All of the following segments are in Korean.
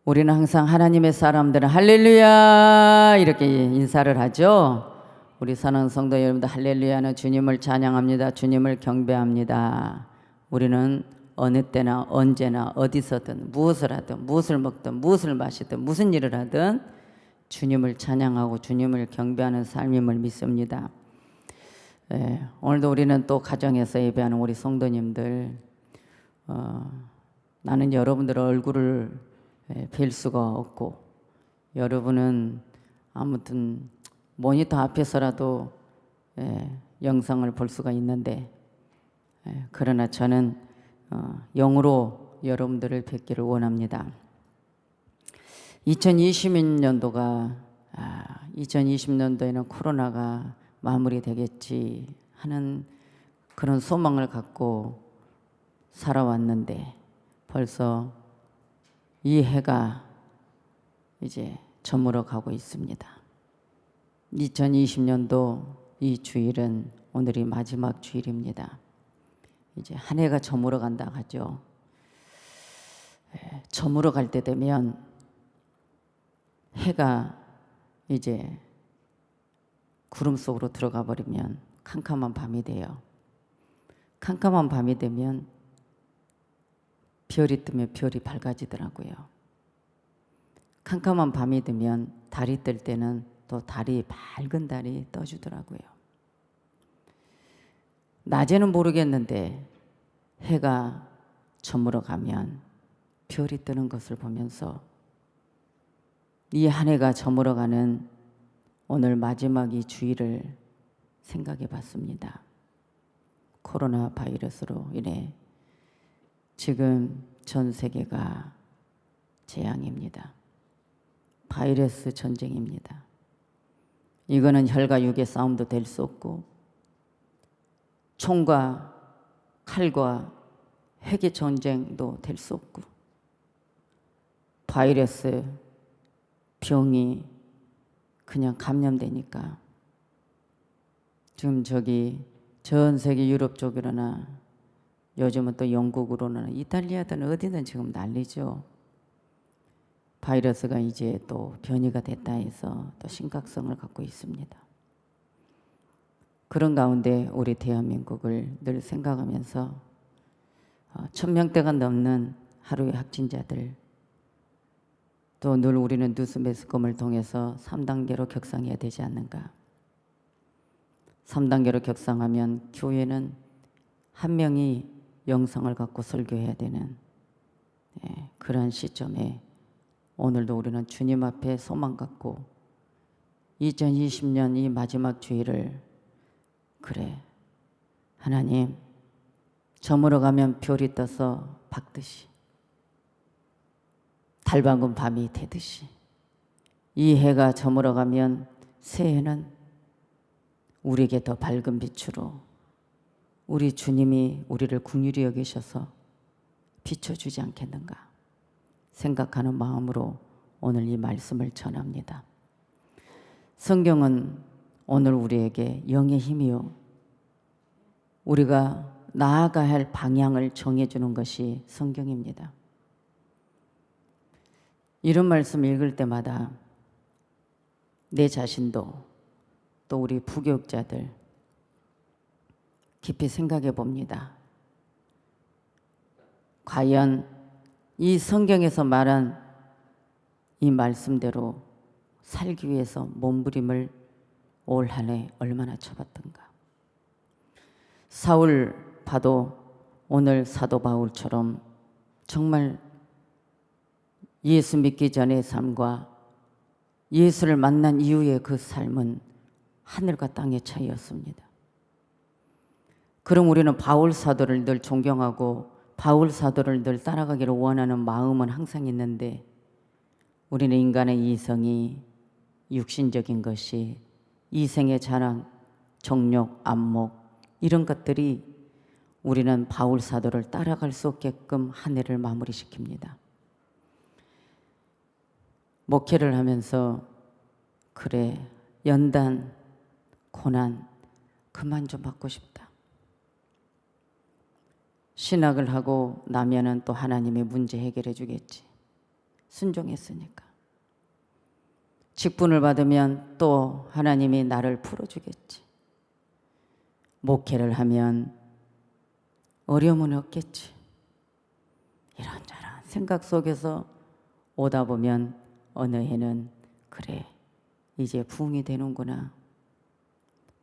우리는 항상 하나님의 사람들은 할렐루야 이렇게 인사를 하죠. 우리 사랑하는 성도 여러분들, 할렐루야는 주님을 찬양합니다. 주님을 경배합니다. 우리는 어느 때나 언제나 어디서든 무엇을 하든 무엇을 먹든 무엇을 마시든 무슨 일을 하든 주님을 찬양하고 주님을 경배하는 삶임을 믿습니다. 오늘도 우리는 또 가정에서 예배하는 우리 성도님들, 나는 여러분들의 얼굴을 뵐 수가 없고 여러분은 아무튼 모니터 앞에서라도 영상을 볼 수가 있는데, 그러나 저는 영으로 여러분들을 뵙기를 원합니다. 2020년도에는 코로나가 마무리되겠지 하는 그런 소망을 갖고 살아왔는데 벌써 이 해가 이제 저물어 가고 있습니다. 2020년도 이 주일은 오늘이 마지막 주일입니다. 이제 한 해가 저물어 간다 하죠. 저물어 갈 때 되면 해가 이제 구름 속으로 들어가 버리면 캄캄한 밤이 돼요. 캄캄한 밤이 되면 별이 뜨면 별이 밝아지더라고요. 캄캄한 밤이 되면 달이 뜰 때는 또 밝은 달이 떠주더라고요. 낮에는 모르겠는데 해가 저물어 가면 별이 뜨는 것을 보면서 이 한 해가 저물어 가는 오늘 마지막 이 주일을 생각해 봤습니다. 코로나 바이러스로 인해 지금 전 세계가 재앙입니다. 바이러스 전쟁입니다. 이거는 혈과 육의 싸움도 될 수 없고 총과 칼과 핵의 전쟁도 될 수 없고 바이러스 병이 그냥 감염되니까 지금 전 세계 유럽 쪽이로나 요즘은 또 영국으로나 이탈리아든 어디든 지금 난리죠. 바이러스가 이제 또 변이가 됐다 해서 또 심각성을 갖고 있습니다. 그런 가운데 우리 대한민국을 늘 생각하면서 1000명대가 넘는 하루의 확진자들, 또 늘 우리는 뉴스 매스컴을 통해서 3단계로 격상해야 되지 않는가. 3단계로 격상하면 교회는 한 명이 영성을 갖고 설교해야 되는 그러한 시점에 오늘도 우리는 주님 앞에 소망 갖고 2020년 이 마지막 주일을 하나님, 저물어 가면 별이 떠서 밝듯이 달 밝은 밤이 되듯이 이 해가 저물어 가면 새해는 우리에게 더 밝은 빛으로 우리 주님이 우리를 긍휼히 여기셔서 비춰주지 않겠는가 생각하는 마음으로 오늘 이 말씀을 전합니다. 성경은 오늘 우리에게 영의 힘이요, 우리가 나아가야 할 방향을 정해주는 것이 성경입니다. 이런 말씀 읽을 때마다 내 자신도 또 우리 부교육자들 깊이 생각해 봅니다. 과연 이 성경에서 말한 이 말씀대로 살기 위해서 몸부림을 올 한 해 얼마나 쳐봤던가. 사울 봐도 오늘 사도 바울처럼 정말 예수 믿기 전의 삶과 예수를 만난 이후의 그 삶은 하늘과 땅의 차이였습니다. 그럼 우리는 바울 사도를 늘 존경하고 바울 사도를 늘 따라가기를 원하는 마음은 항상 있는데, 우리는 인간의 이성이 육신적인 것이 이생의 자랑, 정욕, 안목 이런 것들이 우리는 바울 사도를 따라갈 수 없게끔 한 해를 마무리시킵니다. 목회를 하면서 연단, 고난 그만 좀 받고 싶다. 신학을 하고 나면은 또 하나님이 문제 해결해 주겠지. 순종했으니까. 직분을 받으면 또 하나님이 나를 풀어주겠지. 목회를 하면 어려움은 없겠지. 이런저런 생각 속에서 오다 보면 어느 해는 그래, 이제 부흥이 되는구나.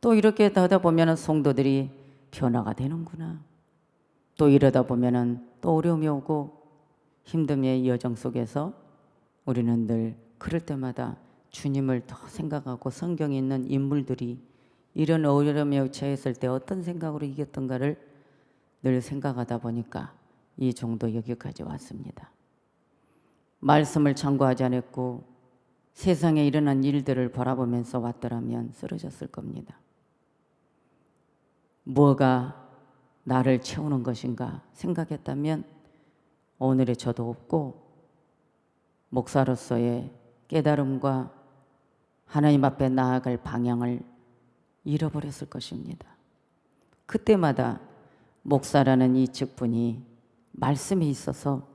또 이렇게 하다 보면 성도들이 변화가 되는구나. 또 이러다 보면 또 어려움이 오고 힘듦의 여정 속에서 우리는 늘 그럴 때마다 주님을 더 생각하고 성경에 있는 인물들이 이런 어려움에 처했을 때 어떤 생각으로 이겼던가를 늘 생각하다 보니까 이 정도 여기까지 왔습니다. 말씀을 참고하지 않았고 세상에 일어난 일들을 바라보면서 왔더라면 쓰러졌을 겁니다. 뭐가 나를 채우는 것인가 생각했다면 오늘의 저도 없고 목사로서의 깨달음과 하나님 앞에 나아갈 방향을 잃어버렸을 것입니다. 그때마다 목사라는 이 직분이 말씀이 있어서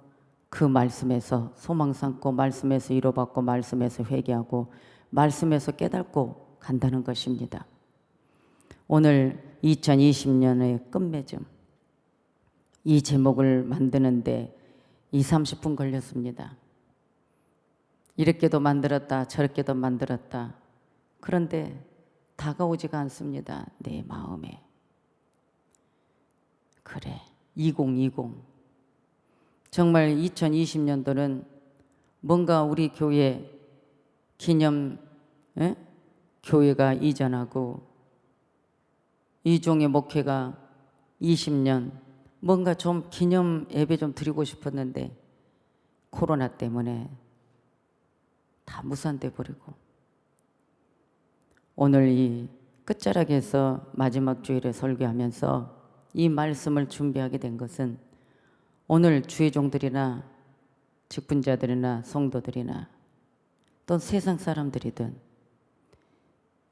그 말씀에서 소망 삼고 말씀에서 위로받고 말씀에서 회개하고 말씀에서 깨닫고 간다는 것입니다. 오늘 2020년의 끝맺음, 이 제목을 만드는데 20-30분 걸렸습니다. 이렇게도 만들었다 저렇게도 만들었다. 그런데 다가오지가 않습니다. 내 마음에. 그래, 2020 정말 2020년도는 뭔가 우리 교회 기념 교회가 이전하고 이종의 목회가 20년 뭔가 좀 기념 예배 좀 드리고 싶었는데 코로나 때문에 다 무산돼 버리고 오늘 이 끝자락에서 마지막 주일에 설교하면서 이 말씀을 준비하게 된 것은 오늘 주의 종들이나 직분자들이나 성도들이나 또 세상 사람들이든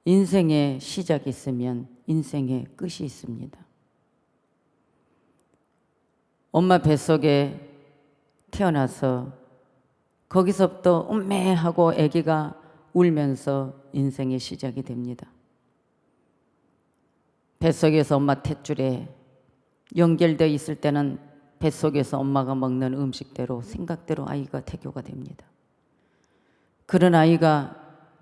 인생의 시작이 있으면 인생의 끝이 있습니다. 엄마 뱃속에 태어나서 거기서부터 음매하고 아기가 울면서 인생의 시작이 됩니다. 뱃속에서 엄마 탯줄에 연결되어 있을 때는 뱃속에서 엄마가 먹는 음식대로 생각대로 아이가 태교가 됩니다. 그런 아이가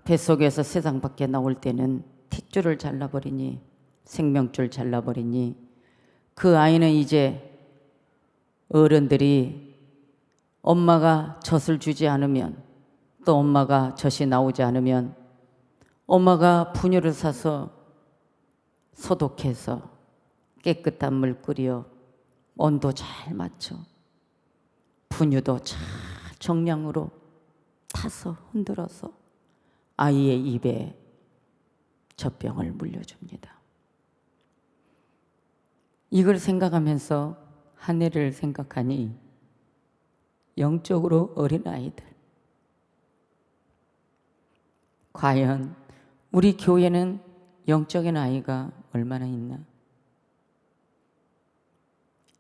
뱃속에서 세상 밖에 나올 때는 탯줄을 잘라버리니 생명줄 잘라버리니 그 아이는 이제 어른들이 엄마가 젖을 주지 않으면 또 엄마가 젖이 나오지 않으면 엄마가 분유를 사서 소독해서 깨끗한 물 끓여 온도 잘 맞춰 분유도 잘 정량으로 타서 흔들어서 아이의 입에 젖병을 물려줍니다. 이걸 생각하면서 한 해를 생각하니 영적으로 어린아이들 과연 우리 교회는 영적인 아이가 얼마나 있나?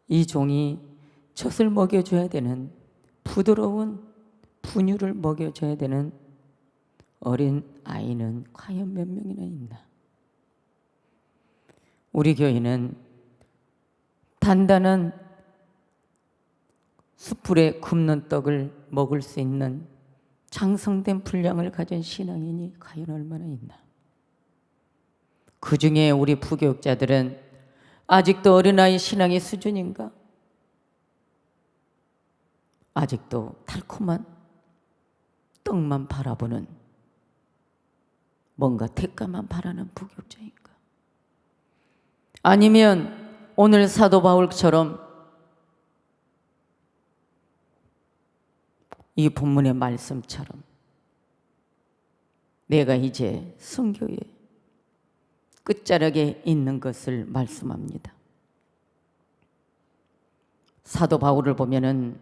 이 종이 젖을 먹여줘야 되는 부드러운 분유를 먹여줘야 되는 어린 아이는 과연 몇 명이나 있나? 우리 교회는 단단한 숯불에 굽는 떡을 먹을 수 있는 장성된 분량을 가진 신앙인이 과연 얼마나 있나? 그 중에 우리 부교육자들은 아직도 어린아이 신앙의 수준인가? 아직도 달콤한 떡만 바라보는 뭔가 대가만 바라는 부교육자인가? 아니면 오늘 사도 바울처럼 이 본문의 말씀처럼 내가 이제 선교의 끝자락에 있는 것을 말씀합니다. 사도 바울을 보면은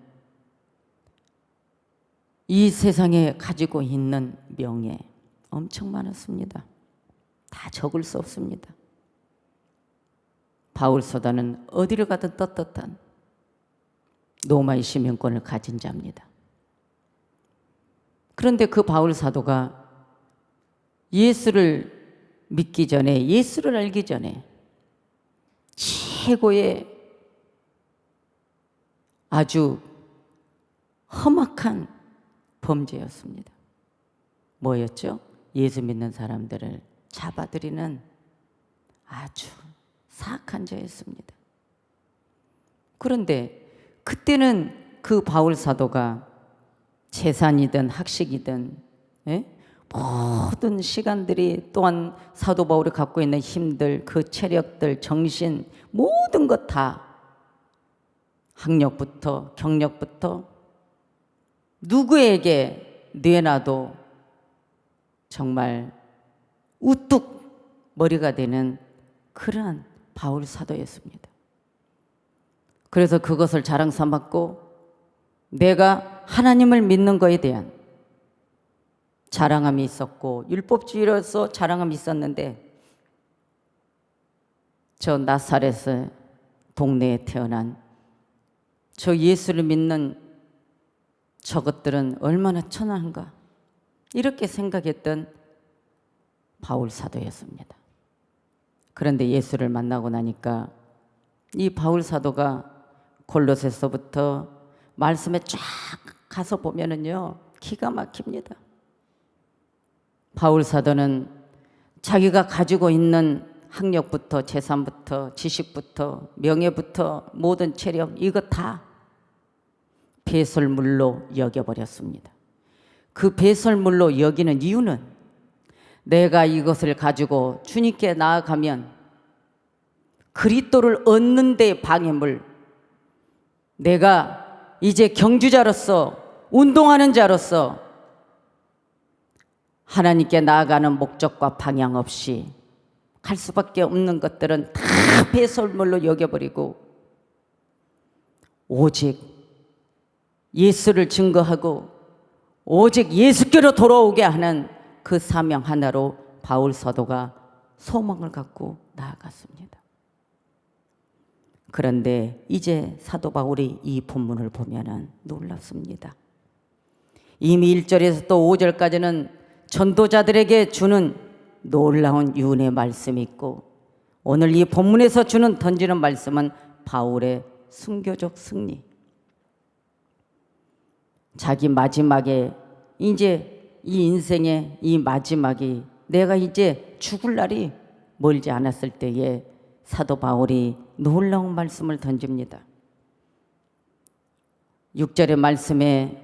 이 세상에 가지고 있는 명예 엄청 많았습니다. 다 적을 수 없습니다. 바울 사도는 어디를 가든 떳떳한 로마의 시민권을 가진 자입니다. 그런데 그 바울 사도가 예수를 믿기 전에, 예수를 알기 전에 최고의 아주 험악한 범죄였습니다. 뭐였죠? 예수 믿는 사람들을 잡아들이는 아주 사악한 죄였습니다. 그런데 그때는 그 바울 사도가 재산이든 학식이든 모든 시간들이, 또한 사도 바울이 갖고 있는 힘들, 그 체력들, 정신, 모든 것 다, 학력부터 경력부터 누구에게 내놔도 정말 우뚝 머리가 되는 그러한 바울 사도였습니다. 그래서 그것을 자랑 삼았고, 내가 하나님을 믿는 것에 대한 자랑함이 있었고, 율법주의로서 자랑함이 있었는데, 저 나사렛의 동네에 태어난 저 예수를 믿는 저것들은 얼마나 천한가, 이렇게 생각했던 바울 사도였습니다. 그런데 예수를 만나고 나니까 이 바울 사도가 골로새서부터 말씀에 쫙 가서 보면은요, 기가 막힙니다. 바울 사도는 자기가 가지고 있는 학력부터 재산부터 지식부터 명예부터 모든 체력, 이거 다 배설물로 여겨버렸습니다. 그 배설물로 여기는 이유는, 내가 이것을 가지고 주님께 나아가면 그리스도를 얻는 데 방해물, 내가 이제 경주자로서, 운동하는 자로서 하나님께 나아가는 목적과 방향 없이 갈 수밖에 없는 것들은 다 배설물로 여겨버리고, 오직 예수를 증거하고 오직 예수께로 돌아오게 하는 그 사명 하나로 바울 사도가 소망을 갖고 나아갔습니다. 그런데 이제 사도 바울이 이 본문을 보면은 놀랍습니다. 이미 1절에서 또 5절까지는 전도자들에게 주는 놀라운 유언의 말씀이 있고, 오늘 이 본문에서 던지는 말씀은 바울의 순교적 승리. 자기 마지막에, 이제 이 인생의 이 마지막이, 내가 이제 죽을 날이 멀지 않았을 때에 사도 바울이 놀라운 말씀을 던집니다. 6절의 말씀에,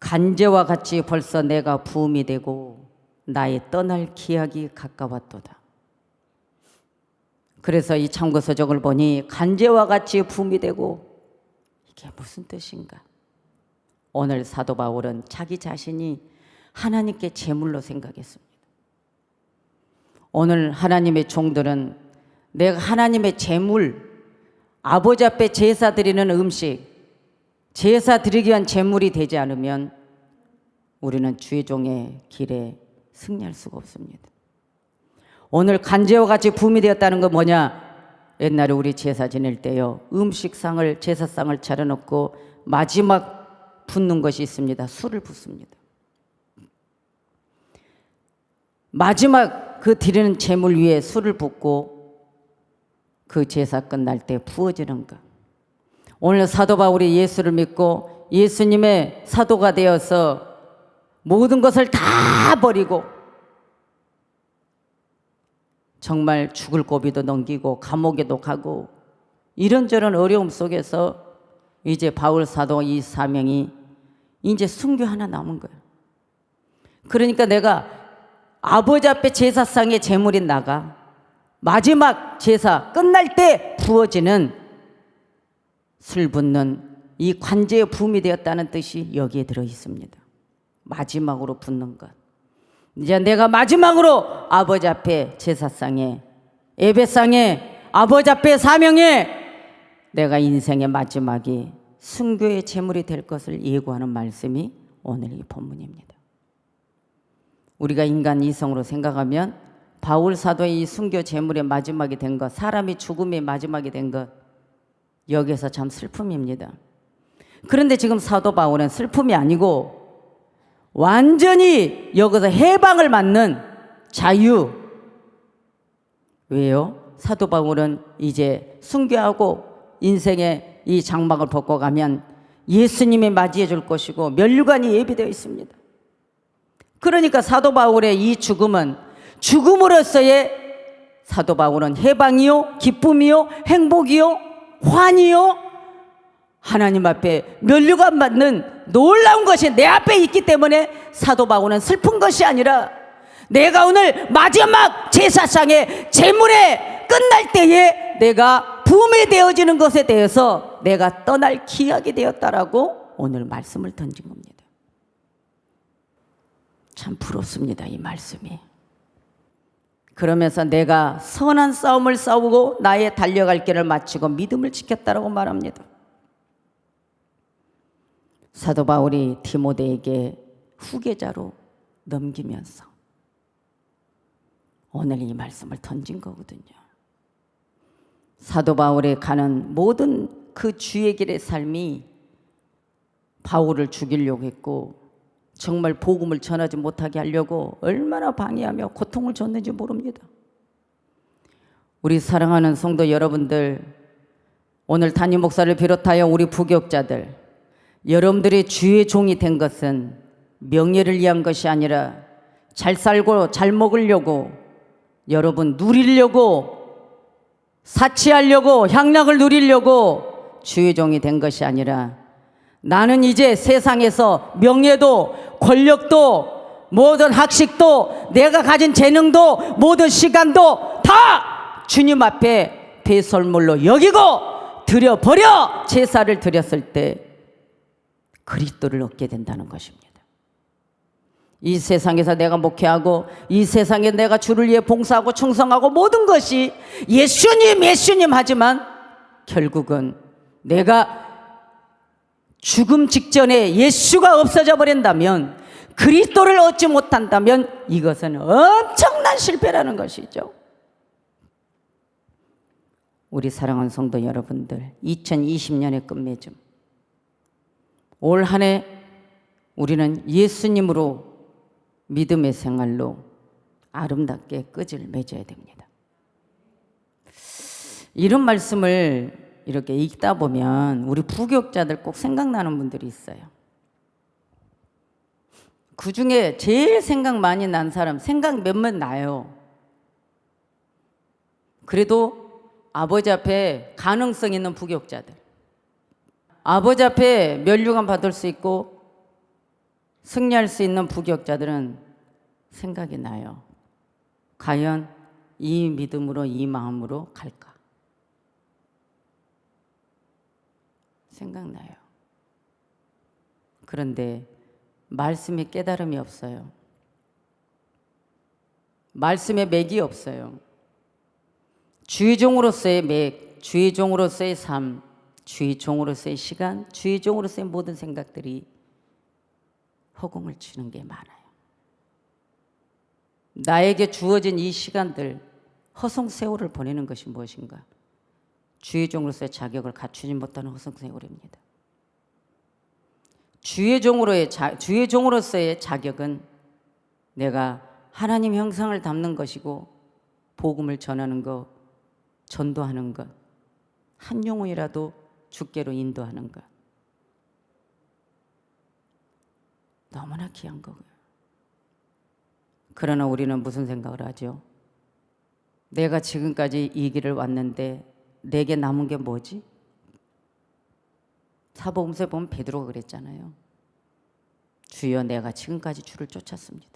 간제와 같이 벌써 내가 부음이 되고 나의 떠날 기약이 가까웠도다. 그래서 이 참고서적을 보니 간제와 같이 부음이 되고, 이게 무슨 뜻인가? 오늘 사도 바울은 자기 자신이 하나님께 제물로 생각했습니다. 오늘 하나님의 종들은 내가 하나님의 제물, 아버지 앞에 제사 드리는 음식, 제사 드리기 위한 제물이 되지 않으면 우리는 주의 종의 길에 승리할 수가 없습니다. 오늘 간제와 같이 부음이 되었다는 건 뭐냐? 옛날에 우리 제사 지낼 때요, 음식상을, 제사상을 차려놓고 마지막 붓는 것이 있습니다. 술을 붓습니다. 마지막 그 드리는 제물 위에 술을 붓고 그 제사 끝날 때 부어지는 것. 오늘 사도 바울이 예수를 믿고 예수님의 사도가 되어서 모든 것을 다 버리고 정말 죽을 고비도 넘기고 감옥에도 가고 이런저런 어려움 속에서 이제 바울 사도 이 사명이 이제 순교 하나 남은 거예요. 그러니까 내가 아버지 앞에 제사상의 제물이 나가 마지막 제사 끝날 때 부어지는 술 붓는 이 관제의 부음이 되었다는 뜻이 여기에 들어 있습니다. 마지막으로 붓는 것. 이제 내가 마지막으로 아버지 앞에 제사상에, 예배상에, 아버지 앞에 사명에 내가 인생의 마지막이 순교의 제물이 될 것을 예고하는 말씀이 오늘 이 본문입니다. 우리가 인간 이성으로 생각하면 바울 사도의 이 순교 제물의 마지막이 된 것, 사람이 죽음의 마지막이 된 것, 여기에서 참 슬픔입니다. 그런데 지금 사도 바울은 슬픔이 아니고 완전히 여기서 해방을 받는 자유. 왜요? 사도 바울은 이제 순교하고 인생의 이 장막을 벗고 가면 예수님이 맞이해 줄 것이고 면류관이 예비되어 있습니다. 그러니까 사도 바울의 이 죽음은 죽음으로서의 사도 바울은 해방이요, 기쁨이요, 행복이요, 환희요, 하나님 앞에 면류관 받는 놀라운 것이 내 앞에 있기 때문에 사도 바울은 슬픈 것이 아니라 내가 오늘 마지막 제사상의 제물에 끝날 때에 내가 부메되어지는 것에 대해서 내가 떠날 기약이 되었다라고 오늘 말씀을 던진 겁니다. 참 부럽습니다, 이 말씀이. 그러면서 내가 선한 싸움을 싸우고 나의 달려갈 길을 마치고 믿음을 지켰다라고 말합니다. 사도 바울이 디모데에게 후계자로 넘기면서 오늘 이 말씀을 던진 거거든요. 사도 바울이 가는 모든 그 주의 길의 삶이 바울을 죽이려고 했고 정말 복음을 전하지 못하게 하려고 얼마나 방해하며 고통을 줬는지 모릅니다. 우리 사랑하는 성도 여러분들, 오늘 담임 목사를 비롯하여 우리 부교육자들, 여러분들이 주의 종이 된 것은 명예를 위한 것이 아니라 잘 살고 잘 먹으려고, 여러분 누리려고, 사치하려고, 향락을 누리려고 주의 종이 된 것이 아니라 나는 이제 세상에서 명예도 권력도 모든 학식도 내가 가진 재능도 모든 시간도 다 주님 앞에 배설물로 여기고 드려버려 제사를 드렸을 때 그리스도를 얻게 된다는 것입니다. 이 세상에서 내가 목회하고 이 세상에 내가 주를 위해 봉사하고 충성하고 모든 것이 예수님 예수님 하지만 결국은 내가 죽음 직전에 예수가 없어져 버린다면, 그리스도를 얻지 못한다면 이것은 엄청난 실패라는 것이죠. 우리 사랑하는 성도 여러분들, 2020년의 끝맺음, 올 한 해 우리는 예수님으로 믿음의 생활로 아름답게 끝을 맺어야 됩니다. 이런 말씀을 이렇게 읽다 보면 우리 부교육자들 꼭 생각나는 분들이 있어요. 그 중에 제일 생각 많이 난 사람, 생각 몇몇 나요. 그래도 아버지 앞에 가능성 있는 부교육자들, 아버지 앞에 면류관 받을 수 있고 승리할 수 있는 부교육자들은 생각이 나요. 과연 이 믿음으로 이 마음으로 갈까? 생각나요. 그런데 말씀에 깨달음이 없어요. 말씀에 맥이 없어요. 주의 종으로서의 맥, 주의 종으로서의 삶, 주의 종으로서의 시간, 주의 종으로서의 모든 생각들이 허공을 치는 게 많아요. 나에게 주어진 이 시간들, 허송세월을 보내는 것이 무엇인가? 주의 종으로서의 자격을 갖추지 못하는 허송세월입니다. 주의 종으로서의 자격은 내가 하나님 형상을 담는 것이고 복음을 전하는 것, 전도하는 것, 한 영혼이라도 주께로 인도하는 것. 너무나 귀한 거고요. 그러나 우리는 무슨 생각을 하죠? 내가 지금까지 이 길을 왔는데 내게 남은 게 뭐지? 사복음서에 보면 베드로가 그랬잖아요. 주여, 내가 지금까지 주를 쫓았습니다.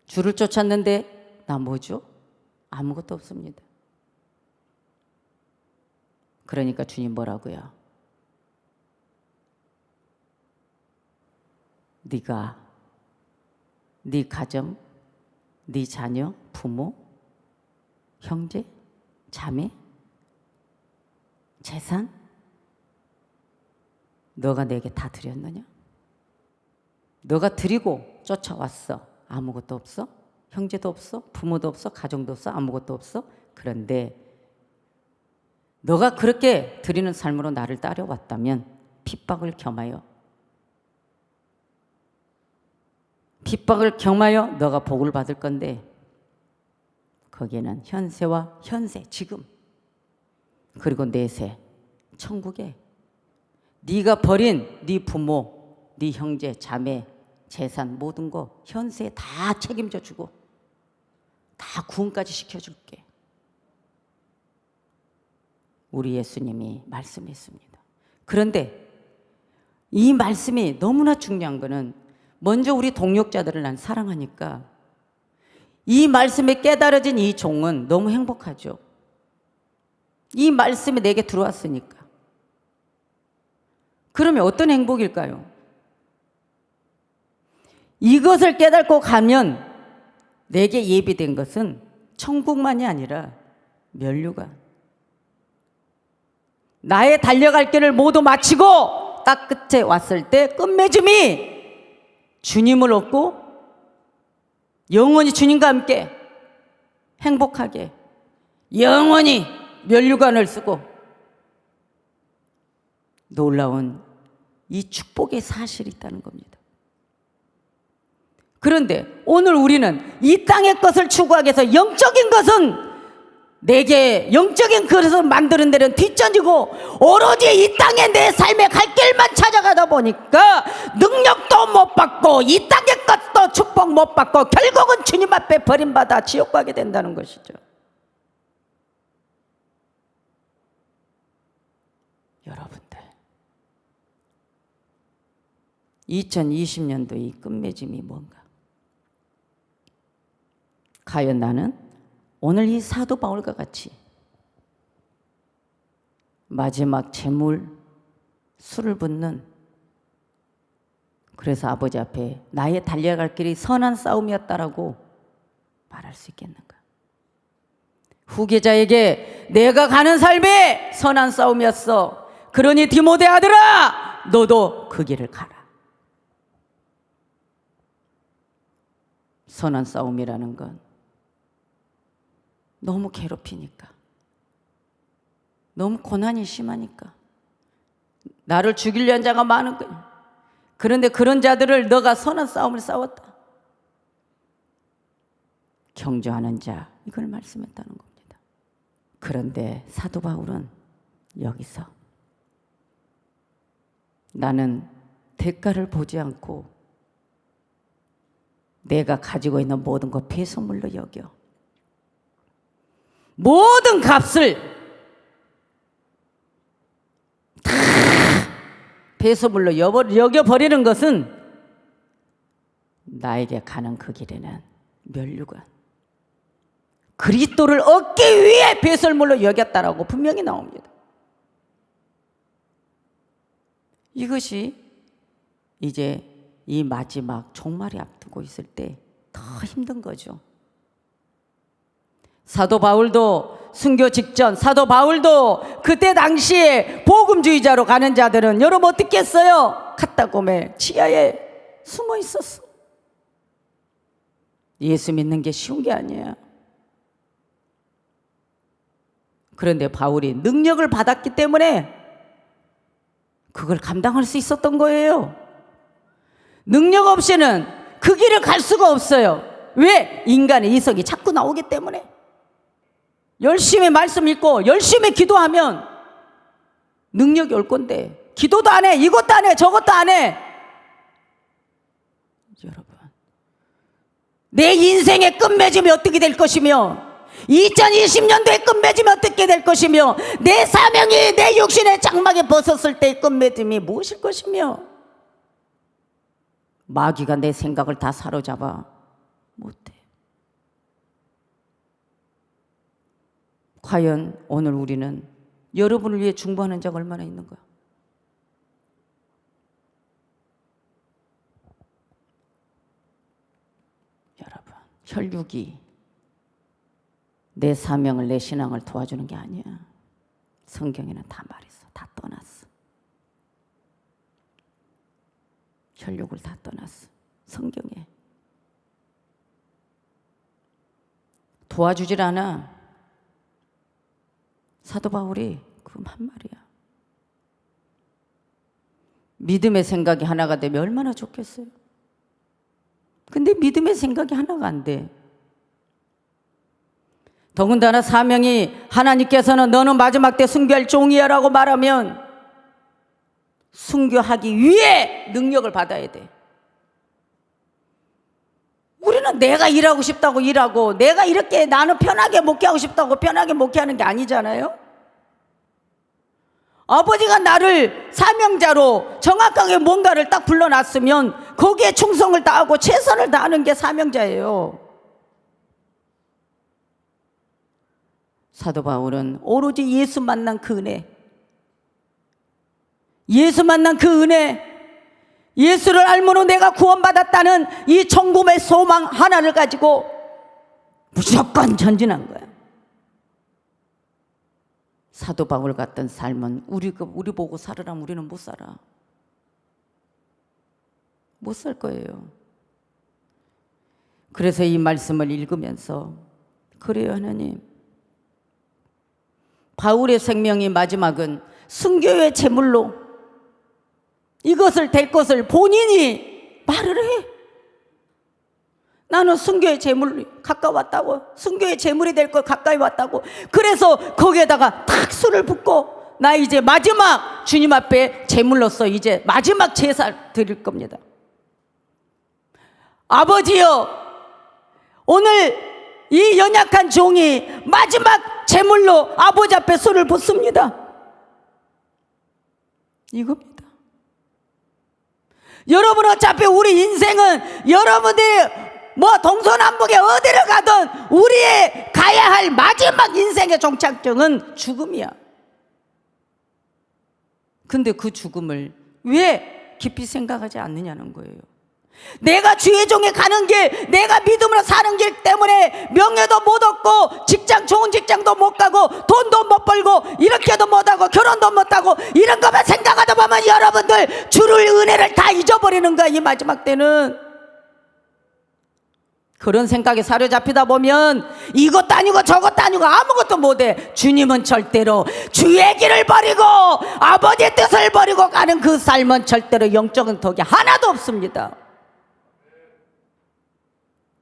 주를 쫓았는데 나 뭐죠? 아무것도 없습니다. 그러니까 주님 뭐라고요? 네가 네 가정, 네 자녀, 부모, 형제, 자매, 재산, 너가 내게 다 드렸느냐? 너가 드리고 쫓아왔어. 아무것도 없어? 형제도 없어? 부모도 없어? 가정도 없어? 아무것도 없어? 그런데 너가 그렇게 드리는 삶으로 나를 따라왔다면 핍박을 겸하여 핍박을 경하여 너가 복을 받을 건데 거기에는 현세와 현세, 지금, 그리고 내세, 천국에 네가 버린 네 부모, 네 형제, 자매, 재산 모든 거 현세에 다 책임져 주고 다 구원까지 시켜줄게. 우리 예수님이 말씀했습니다. 그런데 이 말씀이 너무나 중요한 거는 먼저 우리 동역자들을 난 사랑하니까 이 말씀에 깨달아진 이 종은 너무 행복하죠. 이 말씀이 내게 들어왔으니까. 그러면 어떤 행복일까요? 이것을 깨닫고 가면 내게 예비된 것은 천국만이 아니라 면류관. 나의 달려갈 길을 모두 마치고 딱 끝에 왔을 때 끝맺음이 주님을 얻고 영원히 주님과 함께 행복하게 영원히 면류관을 쓰고 놀라운 이 축복의 사실이 있다는 겁니다. 그런데 오늘 우리는 이 땅의 것을 추구하기 위해서 영적인 것은 내게 영적인 그릇을 만드는 데는 뒷전이고 오로지 이 땅에 내 삶의 갈 길만 찾아가다 보니까 능력도 못 받고 이 땅의 것도 축복 못 받고 결국은 주님 앞에 버림받아 지옥 가게 된다는 것이죠. 여러분들 2020년도 이 끝맺음이 뭔가? 과연 나는 오늘 이 사도 바울과 같이 마지막 재물 술을 붓는, 그래서 아버지 앞에 나의 달려갈 길이 선한 싸움이었다라고 말할 수 있겠는가? 후계자에게 내가 가는 삶이 선한 싸움이었어. 그러니 디모데 아들아, 너도 그 길을 가라. 선한 싸움이라는 건 너무 괴롭히니까, 너무 고난이 심하니까, 나를 죽이려 한 자가 많은 거야. 그런데 그런 자들을 너가 선한 싸움을 싸웠다. 경주하는 자, 이걸 말씀했다는 겁니다. 그런데 사도 바울은 여기서 나는 대가를 보지 않고 내가 가지고 있는 모든 것 배설물로 여겨. 모든 값을 다 배설물로 여겨버리는 것은 나에게 가는 그 길에는 면류관, 그리스도를 얻기 위해 배설물로 여겼다라고 분명히 나옵니다. 이것이 이제 이 마지막 종말이 앞두고 있을 때 더 힘든 거죠. 사도 바울도 순교 직전, 사도 바울도 그때 당시에 복음주의자로 가는 자들은 여러분 어떻게 했어요? 카타콤에 지하에 숨어 있었어. 예수 믿는 게 쉬운 게 아니에요. 그런데 바울이 능력을 받았기 때문에 그걸 감당할 수 있었던 거예요. 능력 없이는 그 길을 갈 수가 없어요. 왜? 인간의 이성이 자꾸 나오기 때문에. 열심히 말씀 읽고 열심히 기도하면 능력이 올 건데 기도도 안 해, 이것도 안 해, 저것도 안 해. 여러분, 내 인생의 끝맺음이 어떻게 될 것이며 2020년도의 끝맺음이 어떻게 될 것이며 내 사명이 내 육신의 장막에 벗었을 때의 끝맺음이 무엇일 것이며 마귀가 내 생각을 다 사로잡아 못해. 과연 오늘 우리는 여러분을 위해 중보하는 자가 얼마나 있는가? 여러분, 혈육이 내 사명을, 내 신앙을 도와주는 게 아니야. 성경에는 다 말했어. 다 떠났어. 혈육을 다 떠났어. 성경에. 도와주질 않아. 사도 바울이 그 한 말이야. 믿음의 생각이 하나가 되면 얼마나 좋겠어요. 근데 믿음의 생각이 하나가 안 돼. 더군다나 사명이 하나님께서는 너는 마지막 때 순교할 종이야 라고 말하면 순교하기 위해 능력을 받아야 돼. 우리는 내가 일하고 싶다고 일하고, 내가 이렇게 나는 편하게 목회하고 싶다고 편하게 목회하는 게 아니잖아요. 아버지가 나를 사명자로 정확하게 뭔가를 딱 불러놨으면 거기에 충성을 다하고 최선을 다하는 게 사명자예요. 사도 바울은 오로지 예수 만난 그 은혜, 예수 만난 그 은혜, 예수를 알므로 내가 구원받았다는 이 천국의 소망 하나를 가지고 무조건 전진한 거야. 사도 바울 같은 삶은 우리 보고 살으라면 우리는 못 살아. 못 살 거예요. 그래서 이 말씀을 읽으면서 그래요, 하나님. 바울의 생명의 마지막은 순교의 제물로 이것을 될 것을 본인이 말을 해. 나는 순교의 제물이 가까웠다고, 순교의 제물이 될 것 가까이 왔다고. 그래서 거기에다가 탁 술을 붓고 나 이제 마지막 주님 앞에 제물로서 이제 마지막 제사 드릴 겁니다. 아버지여, 오늘 이 연약한 종이 마지막 제물로 아버지 앞에 술을 붓습니다. 이겁니다. 여러분, 어차피 우리 인생은 여러분들이 동서남북에 어디를 가든 우리의 가야 할 마지막 인생의 종착점은 죽음이야. 근데 그 죽음을 왜 깊이 생각하지 않느냐는 거예요. 내가 주의 종에 가는 길, 내가 믿음으로 사는 길 때문에 명예도 못 얻고 좋은 직장도 못 가고 돈도 못 벌고 이렇게도 못하고 결혼도 못하고 이런 것만 생각하다 보면 여러분들 주를 은혜를 다 잊어버리는 거야. 이 마지막 때는 그런 생각에 사로잡히다 보면 이것도 아니고 저것도 아니고 아무것도 못해. 주님은 절대로 주의 길을 버리고 아버지의 뜻을 버리고 가는 그 삶은 절대로 영적인 덕이 하나도 없습니다.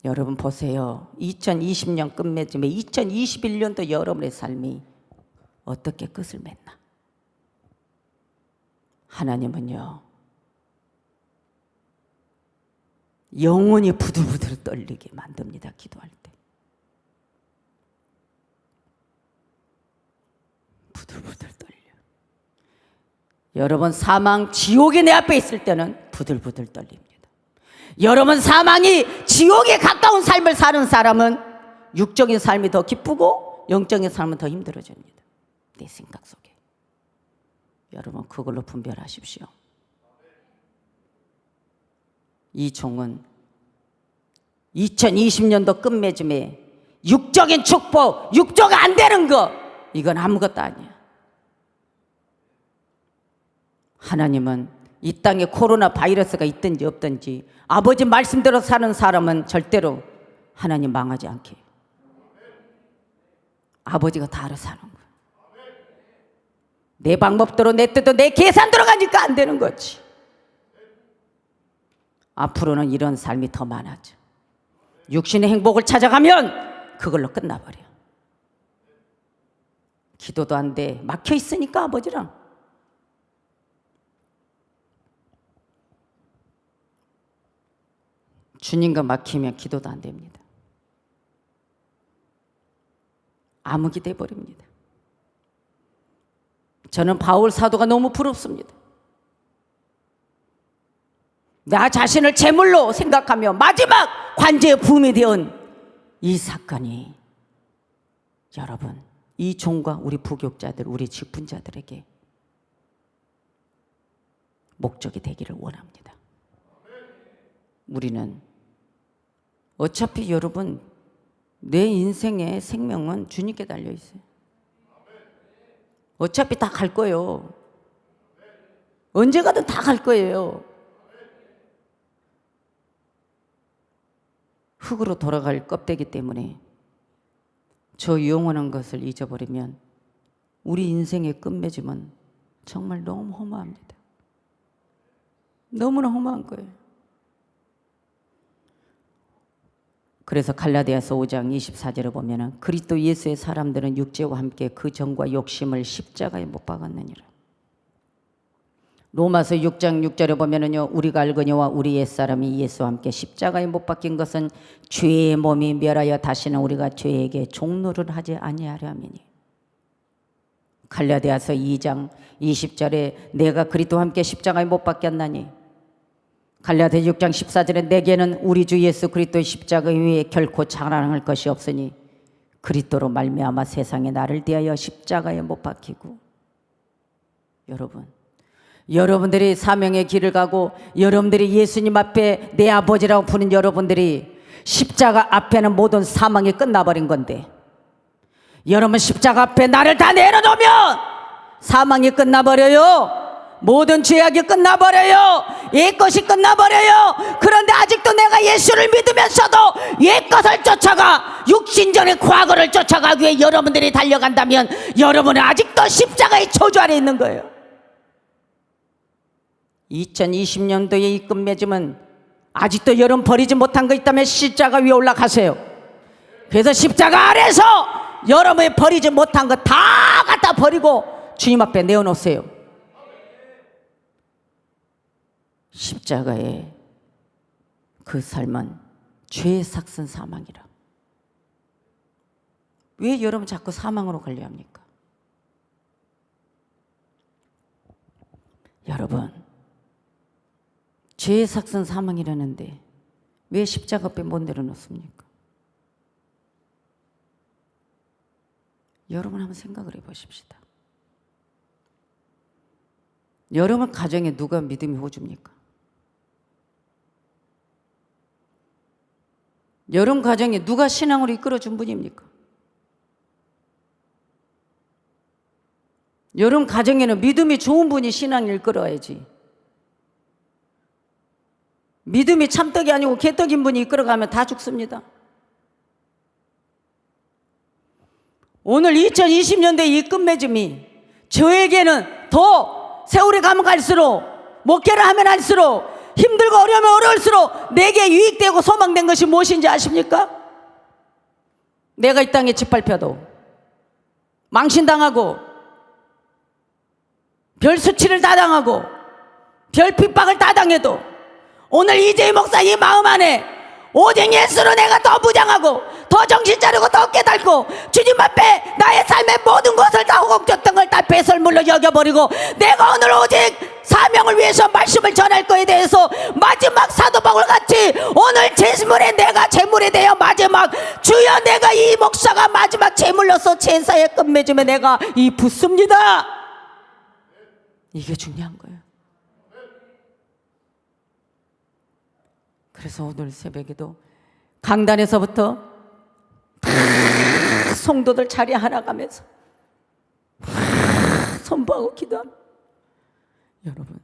여러분 보세요. 2020년 끝맺음에 2021년도 여러분의 삶이 어떻게 끝을 맺나? 하나님은요, 영혼이 부들부들 떨리게 만듭니다. 기도할 때 부들부들 떨려. 여러분, 사망 지옥이 내 앞에 있을 때는 부들부들 떨립니다. 여러분, 사망이 지옥에 가까운 삶을 사는 사람은 육적인 삶이 더 기쁘고 영적인 삶은 더 힘들어집니다. 내 생각 속에. 여러분, 그걸로 분별하십시오. 이 종은 2020년도 끝맺음에 육적인 축복, 육조가 안 되는 거, 이건 아무것도 아니야. 하나님은 이 땅에 코로나 바이러스가 있든지 없든지 아버지 말씀대로 사는 사람은 절대로 하나님 망하지 않게 아버지가 다 알아서 사는 거야. 내 방법대로 내 뜻대로 내 계산 들어가니까 안 되는 거지. 앞으로는 이런 삶이 더 많아져. 육신의 행복을 찾아가면 그걸로 끝나버려. 기도도 안 돼. 막혀 있으니까 아버지랑. 주님과 막히면 기도도 안 됩니다. 암흑이 돼버립니다. 저는 바울 사도가 너무 부럽습니다. 나 자신을 제물로 생각하며 마지막 관제의 부음이 되은 이 사건이 여러분, 이 종과 우리 부교육자들, 우리 직분자들에게 목적이 되기를 원합니다. 우리는 어차피 여러분, 내 인생의 생명은 주님께 달려 있어요. 어차피 다 갈 거예요. 언제 가든 다 갈 거예요. 흙으로 돌아갈 껍데기 때문에 저 영원한 것을 잊어버리면 우리 인생의 끝맺음은 정말 너무 허무합니다. 너무나 허무한 거예요. 그래서 갈라디아서 5장 24절에 보면은 그리스도 예수의 사람들은 육체와 함께 그 정과 욕심을 십자가에 못 박았느니라. 로마서 6장 6절에 보면은요, 우리가 알거니와 우리 옛사람이 예수와 함께 십자가에 못 박힌 것은 죄의 몸이 멸하여 다시는 우리가 죄에게 종노를 하지 아니하려 함이니. 갈라디아서 2장 20절에 내가 그리스도와 함께 십자가에 못 박혔나니. 갈라디아 6장 14절에 내게는 우리 주 예수 그리스도의 십자가 위에 결코 자랑할 것이 없으니 그리스도로 말미암아 세상에 나를 대하여 십자가에 못 박히고. 여러분들이 사명의 길을 가고 여러분들이 예수님 앞에 내 아버지라고 부르는 여러분들이 십자가 앞에는 모든 사망이 끝나버린 건데, 여러분 십자가 앞에 나를 다 내려놓으면 사망이 끝나버려요. 모든 죄악이 끝나버려요. 옛것이 끝나버려요. 그런데 아직도 내가 예수를 믿으면서도 옛것을 쫓아가 육신전의 과거를 쫓아가기 위해 여러분들이 달려간다면 여러분은 아직도 십자가의 저주 아래 있는 거예요. 2020년도의 이 끝맺음은 아직도 여러분 버리지 못한 거 있다면 십자가 위에 올라가세요. 그래서 십자가 아래서 여러분이 버리지 못한 거 다 갖다 버리고 주님 앞에 내어놓으세요. 십자가의 그 삶은 죄의 삭슨 사망이라. 왜 여러분 자꾸 사망으로 가려 합니까? 여러분, 죄의 삭슨 사망이라는데 왜 십자가 앞에 못 내려놓습니까? 여러분 한번 생각을 해보십시다. 여러분 가정에 누가 믿음이 호주입니까? 여러분 가정에 누가 신앙으로 이끌어준 분입니까? 여러분 가정에는 믿음이 좋은 분이 신앙을 이끌어야지. 믿음이 참떡이 아니고 개떡인 분이 이끌어가면 다 죽습니다. 오늘 2020년대 이 끝맺음이 저에게는 더 세월이 가면 갈수록, 목회를 하면 할수록, 힘들고 어려우면 어려울수록 내게 유익되고 소망된 것이 무엇인지 아십니까? 내가 이 땅에 짓밟혀도, 망신당하고, 별 수치를 다 당하고, 별 핍박을 다 당해도 오늘 이재희 목사 이 마음 안에 오직 예수로 내가 더 무장하고 더 정신 차리고 더 깨닫고 주님 앞에 나의 삶의 모든 것을 다 허공쳤던 걸 다 배설물로 여겨버리고 내가 오늘 오직 사명을 위해서 말씀을 전할 거에 대해서 마지막 사도 바울 같이 오늘 제물에 내가 제물에 대해 마지막 주여 내가 이 목사가 마지막 제물로서 제사의 끝맺음에 내가 이 붓습니다. 이게 중요한 거예요. 그래서 오늘 새벽에도 강단에서부터 성도들 자리 하나 가면서 선포하고 기도합니다. 여러분,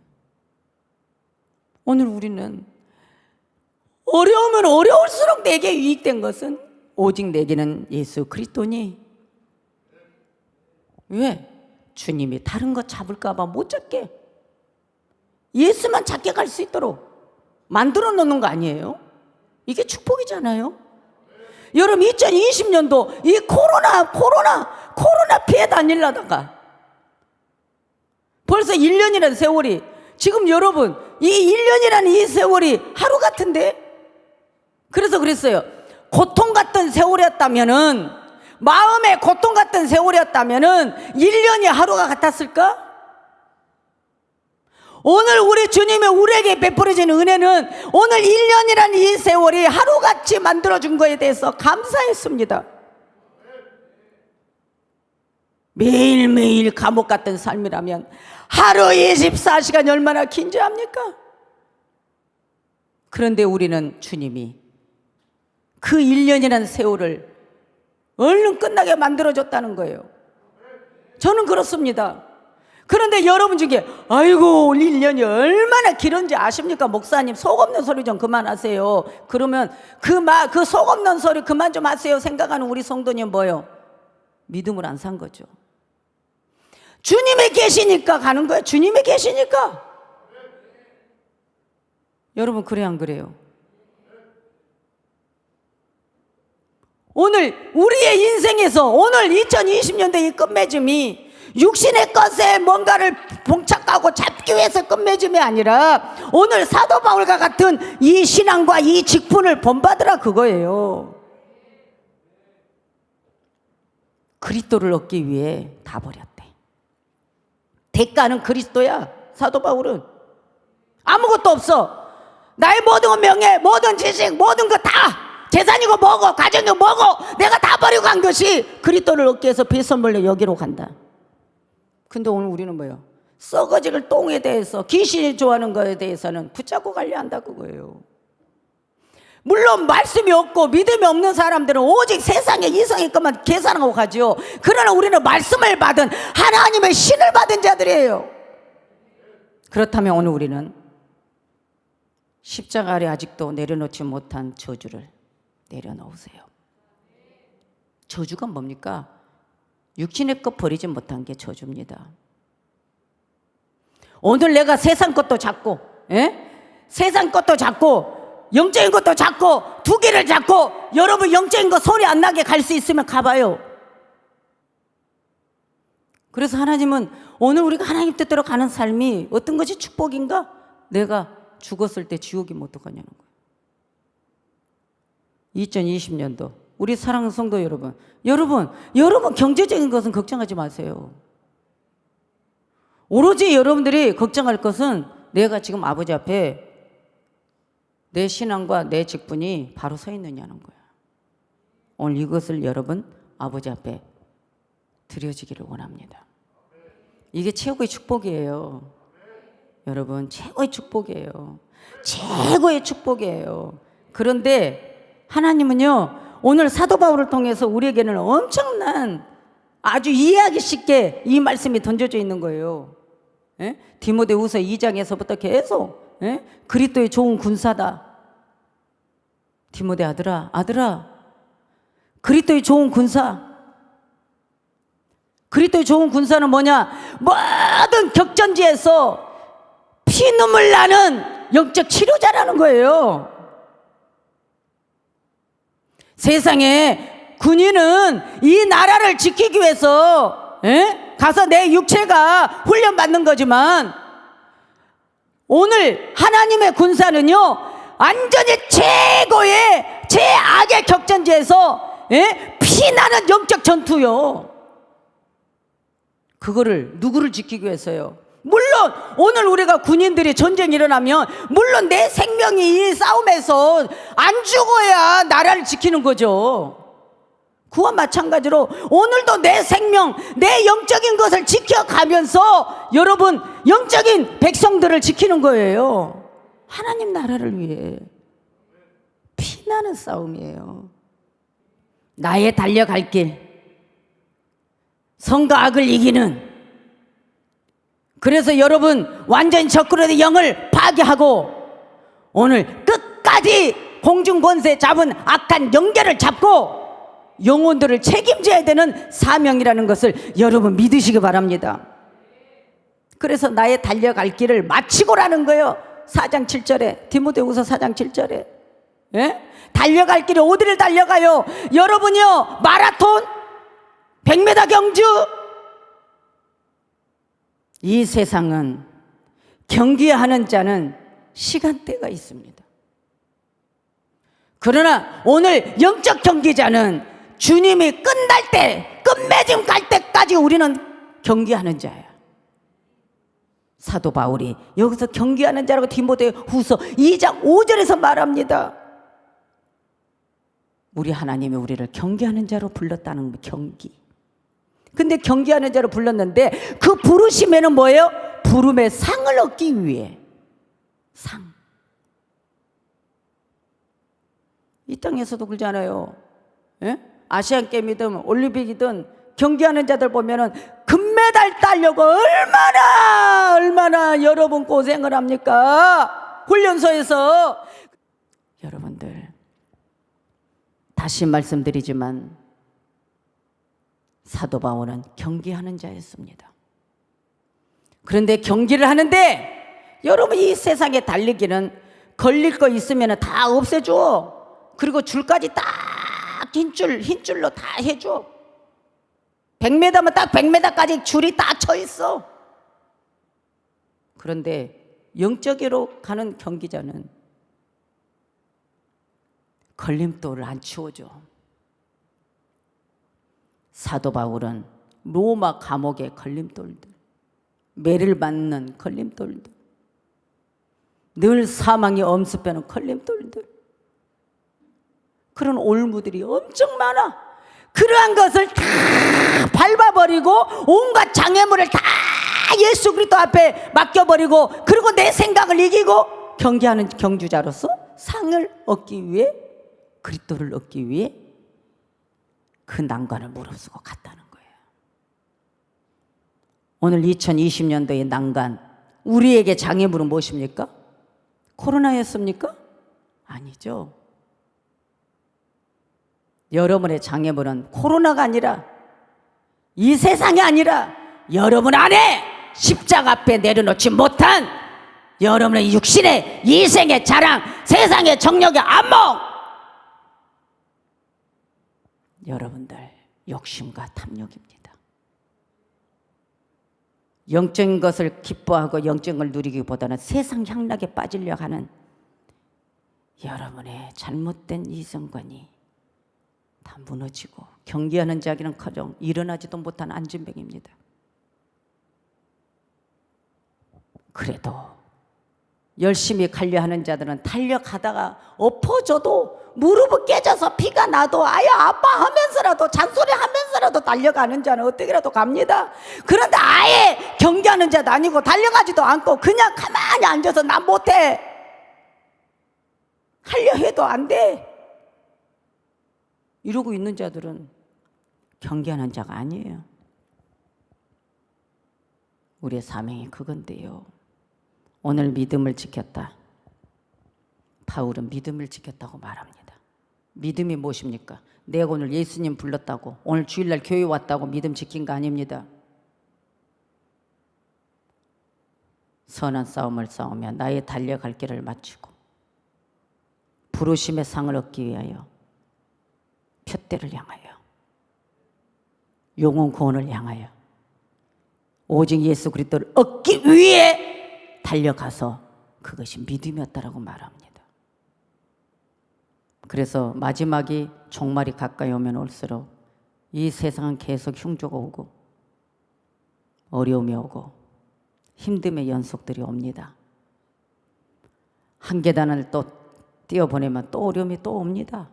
오늘 우리는 어려우면 어려울수록 내게 유익된 것은 오직 내게는 예수 그리스도니. 왜? 주님이 다른 거 잡을까 봐 못 잡게, 예수만 잡게 갈 수 있도록 만들어 놓는 거 아니에요? 이게 축복이잖아요. 여러분 2020년도 이 코로나 피해 다니려다가 벌써 1년이라는 세월이, 지금 여러분 이 1년이라는 이 세월이 하루 같은데? 그래서 그랬어요. 고통 같은 세월이었다면은, 마음의 고통 같은 세월이었다면은 1년이 하루가 같았을까? 오늘 우리 주님이 우리에게 베풀어진 은혜는 오늘 1년이라는 이 세월이 하루같이 만들어준 거에 대해서 감사했습니다. 매일매일 감옥 같은 삶이라면 하루 24시간이 얼마나 긴지 압니까? 그런데 우리는 주님이 그 1년이라는 세월을 얼른 끝나게 만들어줬다는 거예요. 저는 그렇습니다. 그런데 여러분 중에 아이고 1년이 얼마나 길은지 아십니까? 목사님 속 없는 소리 좀 그만하세요. 그러면 그 속 없는 소리 그만 좀 하세요 생각하는 우리 성도님 뭐예요? 믿음을 안 산 거죠. 주님이 계시니까 가는 거예요. 주님이 계시니까. 여러분 그래 안 그래요? 오늘 우리의 인생에서 오늘 2020년대 이 끝맺음이 육신의 것에 뭔가를 봉착하고 잡기 위해서 끝맺음이 아니라 오늘 사도 바울과 같은 이 신앙과 이 직분을 본받으라 그거예요. 그리스도를 얻기 위해 다 버렸대. 대가는 그리스도야. 사도 바울은 아무것도 없어. 나의 모든 명예, 모든 지식, 모든 거 다 재산이고 뭐고 가정이고 뭐고 내가 다 버리고 간 것이 그리스도를 얻기 위해서 배선물로 여기로 간다. 근데 오늘 우리는 뭐예요? 썩어질 똥에 대해서, 귀신이 좋아하는 것에 대해서는 붙잡고 가려 한다 그거예요. 물론 말씀이 없고 믿음이 없는 사람들은 오직 세상의 이성의 것만 계산하고 가지요. 그러나 우리는 말씀을 받은 하나님의 신을 받은 자들이에요. 그렇다면 오늘 우리는 십자가 아래 아직도 내려놓지 못한 저주를 내려놓으세요. 저주가 뭡니까? 육신의 것 버리지 못한 게 저주입니다. 오늘 내가 세상 것도 잡고, 세상 것도 잡고 영적인 것도 잡고 두 개를 잡고 여러분 영적인 거 소리 안 나게 갈 수 있으면 가봐요. 그래서 하나님은 오늘 우리가 하나님 뜻대로 가는 삶이 어떤 것이 축복인가? 내가 죽었을 때 지옥이면 어떡하냐는 거예요. 2020년도 우리 사랑하는 성도 여러분 경제적인 것은 걱정하지 마세요. 오로지 여러분들이 걱정할 것은 내가 지금 아버지 앞에 내 신앙과 내 직분이 바로 서 있느냐는 거야. 오늘 이것을 여러분 아버지 앞에 드려지기를 원합니다. 이게 최고의 축복이에요. 여러분 최고의 축복이에요. 최고의 축복이에요. 그런데 하나님은요 오늘 사도 바울을 통해서 우리에게는 엄청난 아주 이해하기 쉽게 이 말씀이 던져져 있는 거예요. 디모데후서 2장에서부터 계속 그리스도의 좋은 군사다. 디모데 아들아 그리스도의 좋은 군사. 그리스도의 좋은 군사는 뭐냐? 모든 격전지에서 피눈물 나는 영적 치료자라는 거예요. 세상에 군인은 이 나라를 지키기 위해서 가서 내 육체가 훈련받는 거지만 오늘 하나님의 군사는요 완전히 최고의 최악의 격전지에서 피나는 영적 전투요. 그거를 누구를 지키기 위해서요? 물론 오늘 우리가 군인들이 전쟁이 일어나면 물론 내 생명이 이 싸움에서 안 죽어야 나라를 지키는 거죠. 그와 마찬가지로 오늘도 내 생명, 내 영적인 것을 지켜가면서 여러분 영적인 백성들을 지키는 거예요. 하나님 나라를 위해 피나는 싸움이에요. 나의 달려갈 길, 선과 악을 이기는. 그래서 여러분 완전히 적그리스도의 영을 파괴하고 오늘 끝까지 공중권세 잡은 악한 영계를 잡고 영혼들을 책임져야 되는 사명이라는 것을 여러분 믿으시기 바랍니다. 그래서 나의 달려갈 길을 마치고라는 거예요. 4장 7절에 디모데후서 4장 7절에 달려갈 길이 어디를 달려가요? 여러분이요 마라톤 100m 경주. 이 세상은 경기하는 자는 시간대가 있습니다. 그러나 오늘 영적 경기자는 주님이 끝날 때 끝맺음 갈 때까지 우리는 경기하는 자야. 사도 바울이 여기서 경기하는 자라고 디모데후서 2장 5절에서 말합니다. 우리 하나님이 우리를 경기하는 자로 불렀다는 경기. 근데 경기하는 자로 불렀는데 그 부르심에는 뭐예요? 부름의 상을 얻기 위해 상. 이 땅에서도 그러잖아요. 아시안게임이든 올림픽이든 경기하는 자들 보면은 금메달 따려고 얼마나 여러분 고생을 합니까? 훈련소에서. 여러분들 다시 말씀드리지만 사도 바울은 경기하는 자였습니다. 그런데 경기를 하는데 여러분 이 세상에 달리기는 걸릴 거 있으면 다 없애줘. 그리고 줄까지 딱 흰줄로 다 해줘. 100m면 딱 100m까지 줄이 다 쳐 있어. 그런데 영적으로 가는 경기자는 걸림돌을 안 치워줘. 사도 바울은 로마 감옥의 걸림돌들, 매를 맞는 걸림돌들, 늘 사망의 엄습하는 걸림돌들, 그런 올무들이 엄청 많아. 그러한 것을 다 밟아버리고 온갖 장애물을 다 예수 그리스도 앞에 맡겨버리고, 그리고 내 생각을 이기고 경기하는 경주자로서 상을 얻기 위해, 그리스도를 얻기 위해 그 난관을 무릅쓰고 갔다는 거예요. 오늘 2020년도의 난관, 우리에게 장애물은 무엇입니까? 코로나였습니까? 아니죠. 여러분의 장애물은 코로나가 아니라, 이 세상이 아니라 여러분 안에 십자가 앞에 내려놓지 못한 여러분의 육신의 이생의 자랑, 세상의 정력의 안목, 여러분들 욕심과 탐욕입니다. 영적인 것을 기뻐하고 영적인 걸 누리기보다는 세상 향락에 빠지려고 하는 여러분의 잘못된 이성관이 다 무너지고, 경계하는 자기는커녕 일어나지도 못한 안진병입니다. 그래도 열심히 가려하는 자들은 달려가다가 엎어져도, 무릎이 깨져서 피가 나도 아야 아빠 하면서라도, 잔소리 하면서라도 달려가는 자는 어떻게라도 갑니다. 그런데 아예 경계하는 자도 아니고 달려가지도 않고 그냥 가만히 앉아서 난 못해, 하려 해도 안 돼, 이러고 있는 자들은 경계하는 자가 아니에요. 우리의 사명이 그건데요. 오늘 믿음을 지켰다. 바울은 믿음을 지켰다고 말합니다. 믿음이 무엇입니까? 내가 오늘 예수님 불렀다고, 오늘 주일날 교회 왔다고 믿음 지킨 거 아닙니다. 선한 싸움을 싸우며 나의 달려갈 길을 마치고 부르심의 상을 얻기 위하여, 표대를 향하여, 영혼 구원을 향하여, 오직 예수 그리스도를 얻기 위해 달려가서 그것이 믿음이었다라고 말합니다. 그래서 마지막이 종말이 가까이 오면 올수록 이 세상은 계속 흉조가 오고 어려움이 오고 힘듦의 연속들이 옵니다. 한 계단을 또 뛰어보내면 또 어려움이 또 옵니다.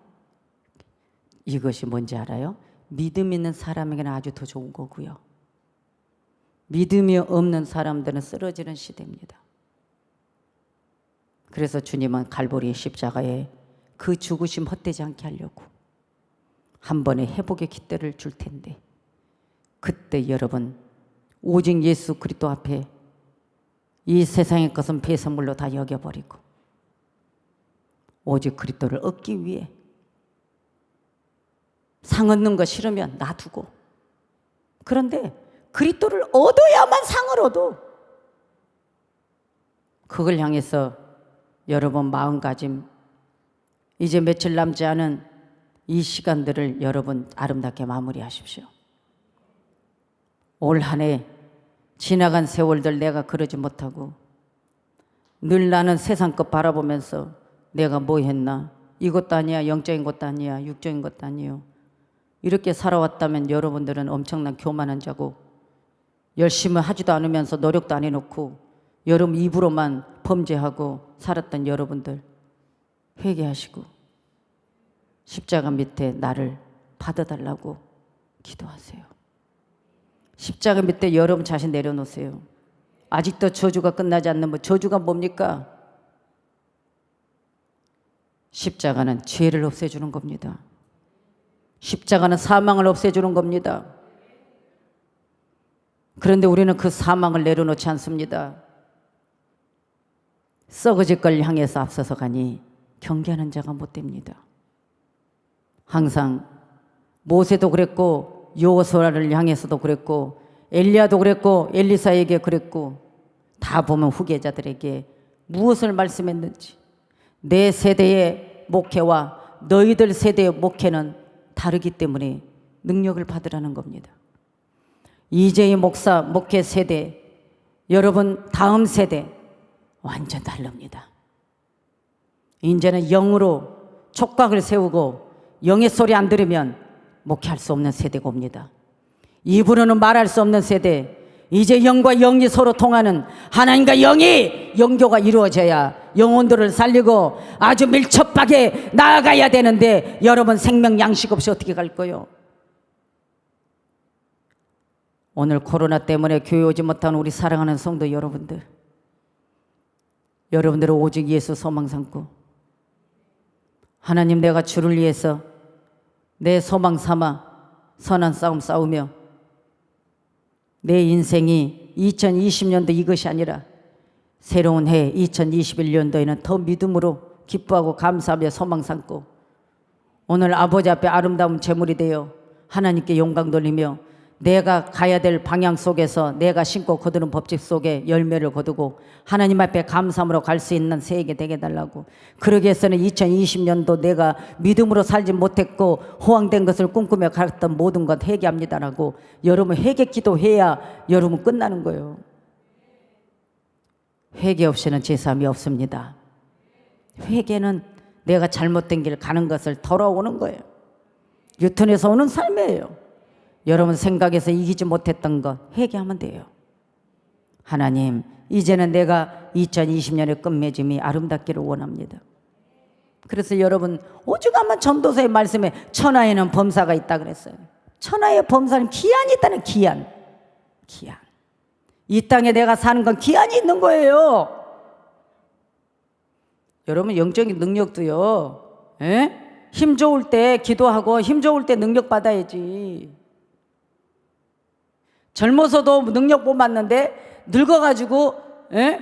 이것이 뭔지 알아요? 믿음 있는 사람에게는 아주 더 좋은 거고요. 믿음이 없는 사람들은 쓰러지는 시대입니다. 그래서 주님은 갈보리의 십자가에 그 죽으심 헛되지 않게 하려고 한 번의 회복의 기대를 줄 텐데, 그때 여러분 오직 예수 그리스도 앞에 이 세상의 것은 배설물로 다 여겨버리고 오직 그리스도를 얻기 위해, 상 얻는 거 싫으면 놔두고, 그런데 그리스도를 얻어야만 상을 얻어. 그걸 향해서 여러분 마음가짐, 이제 며칠 남지 않은 이 시간들을 여러분 아름답게 마무리하십시오. 올 한 해 지나간 세월들 내가 그러지 못하고 늘 나는 세상 것 바라보면서 내가 뭐 했나, 이것도 아니야, 영적인 것도 아니야, 육적인 것도 아니요, 이렇게 살아왔다면 여러분들은 엄청난 교만한 자고, 열심히 하지도 않으면서 노력도 안 해놓고 여러분 입으로만 범죄하고 살았던 여러분들 회개하시고 십자가 밑에 나를 받아달라고 기도하세요. 십자가 밑에 여러분 자신 내려놓으세요. 아직도 저주가 끝나지 않는, 뭐 저주가 뭡니까? 십자가는 죄를 없애주는 겁니다. 십자가는 사망을 없애주는 겁니다. 그런데 우리는 그 사망을 내려놓지 않습니다. 썩어질 걸 향해서 앞서서 가니 경계하는 자가 못 됩니다. 항상 모세도 그랬고 여호수아를 향해서도 그랬고 엘리야도 그랬고 엘리사에게 그랬고, 다 보면 후계자들에게 무엇을 말씀했는지, 내 세대의 목회와 너희들 세대의 목회는 다르기 때문에 능력을 받으라는 겁니다. 이재희 목사 목회 세대, 여러분 다음 세대 완전 다릅니다. 이제는 영으로 촉각을 세우고 영의 소리 안 들으면 목회할 수 없는 세대가 옵니다. 입으로는 말할 수 없는 세대, 이제 영과 영이 서로 통하는 하나님과 영이 영교가 이루어져야 영혼들을 살리고 아주 밀접하게 나아가야 되는데 여러분 생명 양식 없이 어떻게 갈 거요? 오늘 코로나 때문에 교회 오지 못한 우리 사랑하는 성도 여러분들, 여러분들은 오직 예수 소망 삼고 하나님 내가 주를 위해서 내 소망 삼아 선한 싸움 싸우며 내 인생이 2020년도 이것이 아니라 새로운 해 2021년도에는 더 믿음으로 기뻐하고 감사하며 소망 삼고 오늘 아버지 앞에 아름다운 제물이 되어 하나님께 영광 돌리며 내가 가야 될 방향 속에서 내가 신고 거두는 법칙 속에 열매를 거두고 하나님 앞에 감사함으로 갈 수 있는 새해가 되게 해달라고. 그러기 위해서는 2020년도 내가 믿음으로 살지 못했고 호황된 것을 꿈꾸며 갔던 모든 것 회개합니다라고 여러분 회개 기도해야 여러분 끝나는 거예요. 회개 없이는 제사함이 없습니다. 회개는 내가 잘못된 길 가는 것을 돌아오는 거예요. 유턴에서 오는 삶이에요. 여러분 생각에서 이기지 못했던 것 회개하면 돼요. 하나님, 이제는 내가 2020년의 끝맺음이 아름답기를 원합니다. 그래서 여러분 오죽하면 전도서의 말씀에 천하에는 범사가 있다 그랬어요. 천하의 범사는 기한이 있다는 기한. 이 땅에 내가 사는 건 기한이 있는 거예요. 여러분 영적인 능력도요, 힘 좋을 때 기도하고 힘 좋을 때 능력 받아야지. 젊어서도 능력 못 받는데 늙어가지고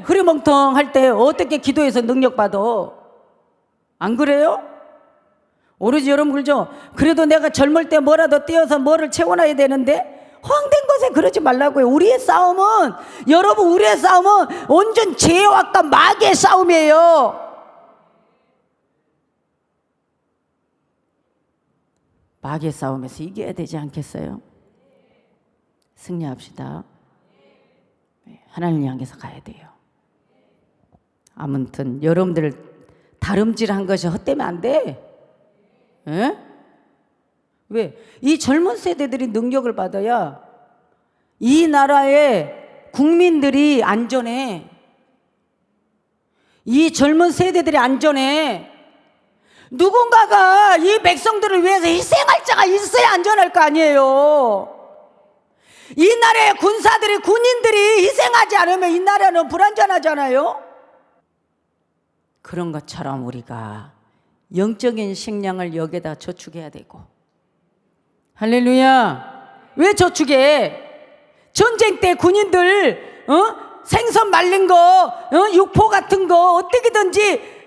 흐리멍텅할 때 어떻게 기도해서 능력 받아? 안 그래요? 오로지 여러분 그러죠? 그래도 내가 젊을 때 뭐라도 띄어서 뭐를 채워놔야 되는데 허황된 것에 그러지 말라고요. 우리의 싸움은 여러분 우리의 싸움은 온전 죄악과 마귀의 싸움이에요. 마귀의 싸움에서 이겨야 되지 않겠어요? 승리합시다. 하나님을 향해서 가야 돼요. 아무튼 여러분들 다름질한 것이 헛되면 안 돼. 왜? 이 젊은 세대들이 능력을 받아야 이 나라의 국민들이 안전해. 이 젊은 세대들이 안전해. 누군가가 이 백성들을 위해서 희생할 자가 있어야 안전할 거 아니에요. 이 나라의 군사들이 군인들이 희생하지 않으면 이 나라는 불안전하잖아요. 그런 것처럼 우리가 영적인 식량을 여기다 저축해야 되고. 할렐루야. 왜 저축해? 전쟁 때 군인들 생선 말린 거, 육포 같은 거 어떻게든지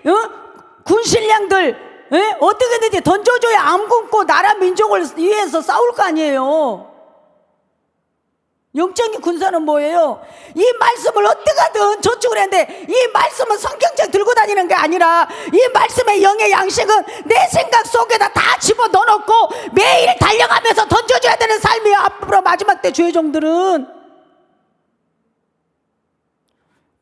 군실량들 어떻게든지 던져줘야 안 굶고 나라 민족을 위해서 싸울 거 아니에요. 영적인 군사는 뭐예요? 이 말씀을 어떻게든 저축을 했는데 이 말씀은 성경책 들고 다니는 게 아니라 이 말씀의 영의 양식은 내 생각 속에다 다 집어넣어놓고 매일 달려가면서 던져줘야 되는 삶이에요. 앞으로 마지막 때 주의 종들은.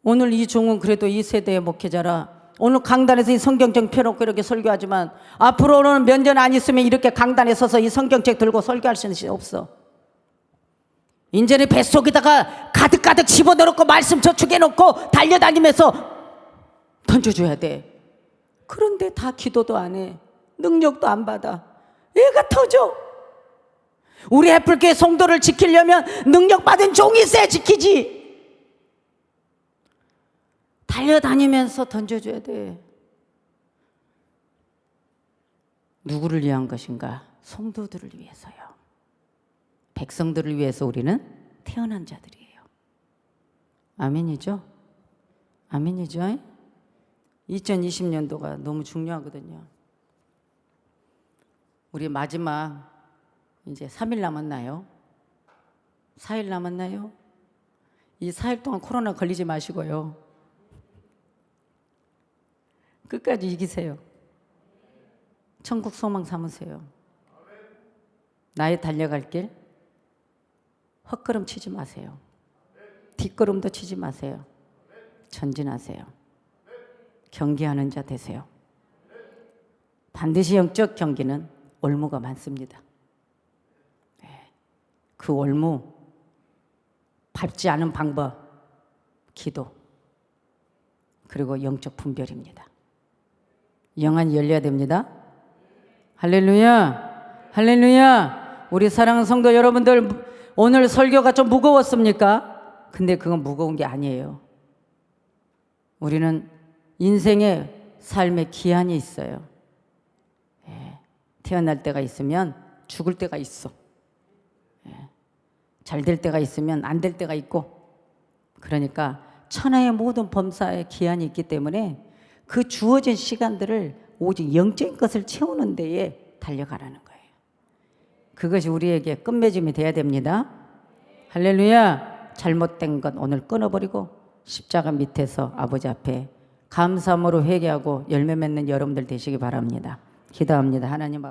오늘 이 종은 그래도 이 세대의 목회자라 오늘 강단에서 이 성경책 펴놓고 이렇게 설교하지만 앞으로는 몇 년 안 있으면 이렇게 강단에 서서 이 성경책 들고 설교할 수는 없어. 이제는 뱃속에다가 가득가득 집어넣고 말씀 저축해놓고 달려다니면서 던져줘야 돼. 그런데 다 기도도 안 해. 능력도 안 받아. 애가 터져. 우리 애플교회 성도를 지키려면 능력 받은 종이 있어야 지키지. 달려다니면서 던져줘야 돼. 누구를 위한 것인가? 성도들을 위해서요. 백성들을 위해서 우리는 태어난 자들이에요. 아멘이죠? 아멘이죠? 2020년도가 너무 중요하거든요. 우리 마지막 이제 3일 남았나요? 4일 남았나요? 이 4일 동안 코로나 걸리지 마시고요. 끝까지 이기세요. 천국 소망 삼으세요. 나의 달려갈 길 헛걸음 치지 마세요. 뒷걸음도 치지 마세요. 전진하세요. 경계하는 자 되세요. 반드시 영적 경기는 올무가 많습니다. 그 올무 밟지 않은 방법, 기도, 그리고 영적 분별입니다. 영안이 열려야 됩니다. 할렐루야, 할렐루야. 우리 사랑하는 성도 여러분들, 오늘 설교가 좀 무거웠습니까? 근데 그건 무거운 게 아니에요. 우리는 인생의 삶의 기한이 있어요. 태어날 때가 있으면 죽을 때가 있어. 잘 될 때가 있으면 안 될 때가 있고, 그러니까 천하의 모든 범사에 기한이 있기 때문에 그 주어진 시간들을 오직 영적인 것을 채우는 데에 달려가라는 거예요. 그것이 우리에게 끝맺음이 돼야 됩니다. 할렐루야. 잘못된 것 오늘 끊어버리고 십자가 밑에서 아버지 앞에 감사함으로 회개하고 열매 맺는 여러분들 되시기 바랍니다. 기도합니다. 하나님 아버지.